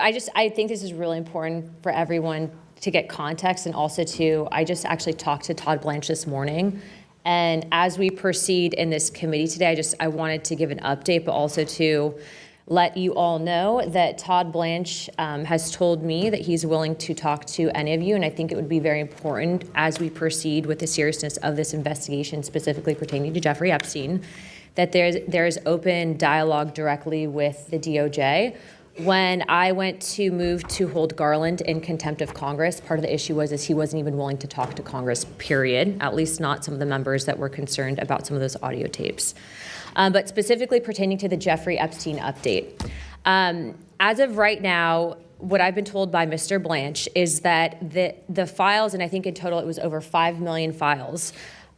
I think this is really important for everyone to get context, and also I just actually talked to Todd Blanche this morning. And as we proceed in this committee today, I wanted to give an update, but also to let you all know that Todd Blanche has told me that he's willing to talk to any of you. And I think it would be very important as we proceed with the seriousness of this investigation, specifically pertaining to Jeffrey Epstein, that there's open dialogue directly with the DOJ. When I went to move to hold Garland in contempt of Congress, part of the issue was he wasn't even willing to talk to Congress, period, at least not some of the members that were concerned about some of those audio tapes. But specifically pertaining to the Jeffrey Epstein update. As of right now, what I've been told by Mr. Blanche is that the files, and I think in total it was over 5 million files,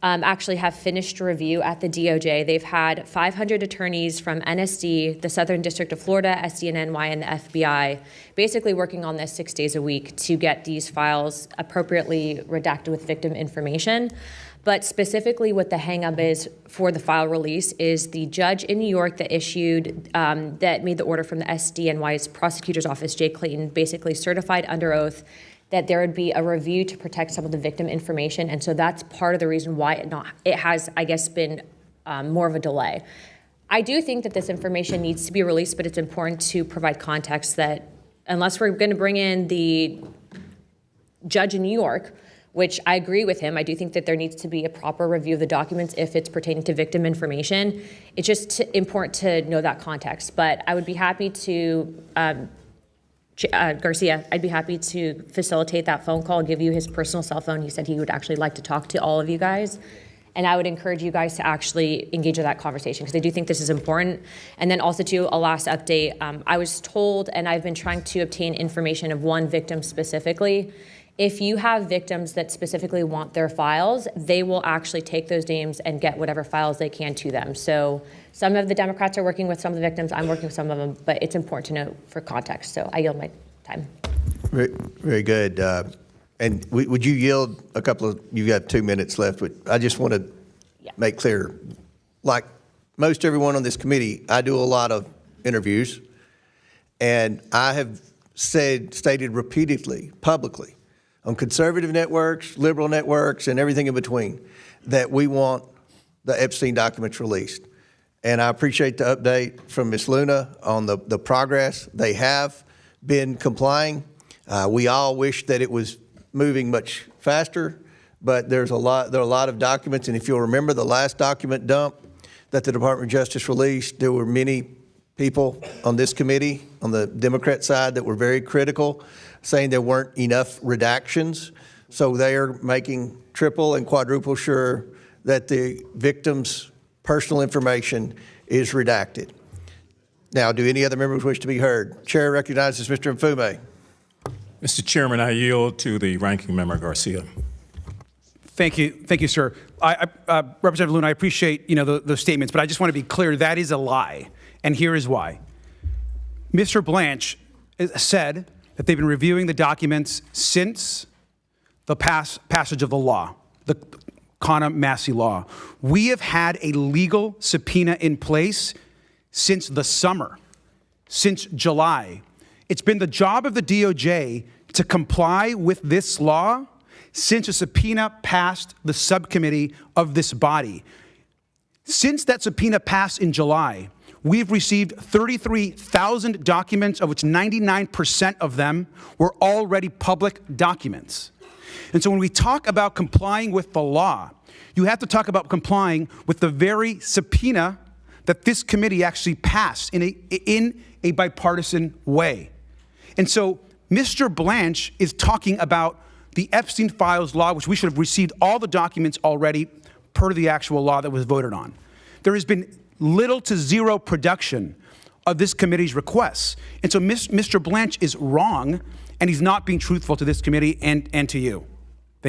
actually have finished review at the DOJ. They've had 500 attorneys from NSD, the Southern District of Florida, SDNY, and the FBI, basically working on this 6 days a week to get these files appropriately redacted with victim information. But specifically what the hang-up is for the file release is the judge in New York that issued, that made the order from the SDNY's prosecutor's office, Jay Clayton, basically certified under oath that there would be a review to protect some of the victim information. And so that's part of the reason why it has, I guess, been more of a delay. I do think that this information needs to be released, but it's important to provide context that unless we're going to bring in the judge in New York, which I agree with him, I do think that there needs to be a proper review of the documents if it's pertaining to victim information. It's just important to know that context. But I would be happy to, Garcia, I'd be happy to facilitate that phone call, give you his personal cell phone. He said he would actually like to talk to all of you guys. And I would encourage you guys to actually engage in that conversation because I do think this is important. And then also to a last update, I was told, and I've been trying to obtain information of one victim specifically. If you have victims that specifically want their files, they will actually take those names and get whatever files they can to them. So some of the Democrats are working with some of the victims. I'm working with some of them, but it's important to know for context. So I yield my time. Very, very good. And would you yield a couple of, you've got 2 minutes left, but I just want to make clear, like most everyone on this committee, I do a lot of interviews, and I have stated repeatedly, publicly, on conservative networks, liberal networks, and everything in between, that we want the Epstein documents released. And I appreciate the update from Ms. Luna on the progress. They have been complying. We all wish that it was moving much faster, but there are a lot of documents, and if you'll remember the last document dump that the Department of Justice released, there were many people on this committee, on the Democrat side, that were very critical, saying there weren't enough redactions. So they are making triple and quadruple sure that the victim's personal information is redacted. Now, do any other members wish to be heard? Chair recognizes Mr. Mfume. Mr. Chairman, I yield to the ranking member Garcia. Thank you, sir. Representative Luna, I appreciate those statements, but I just want to be clear that is a lie, and here is why. Mr. Blanche said that they've been reviewing the documents since the passage of the law, the Contempt law. We have had a legal subpoena in place since the summer, since July. It's been the job of the DOJ to comply with this law since a subpoena passed the subcommittee of this body. Since that subpoena passed in July, we've received 33,000 documents, of which 99% of them were already public documents. And so when we talk about complying with the law, you have to talk about complying with the very subpoena that this committee actually passed in a bipartisan way. And so Mr. Blanche is talking about the Epstein files law, which we should have received all the documents already per the actual law that was voted on. There has been little to zero production of this committee's requests. And so Mr. Blanche is wrong, and he's not being truthful to this committee and to you.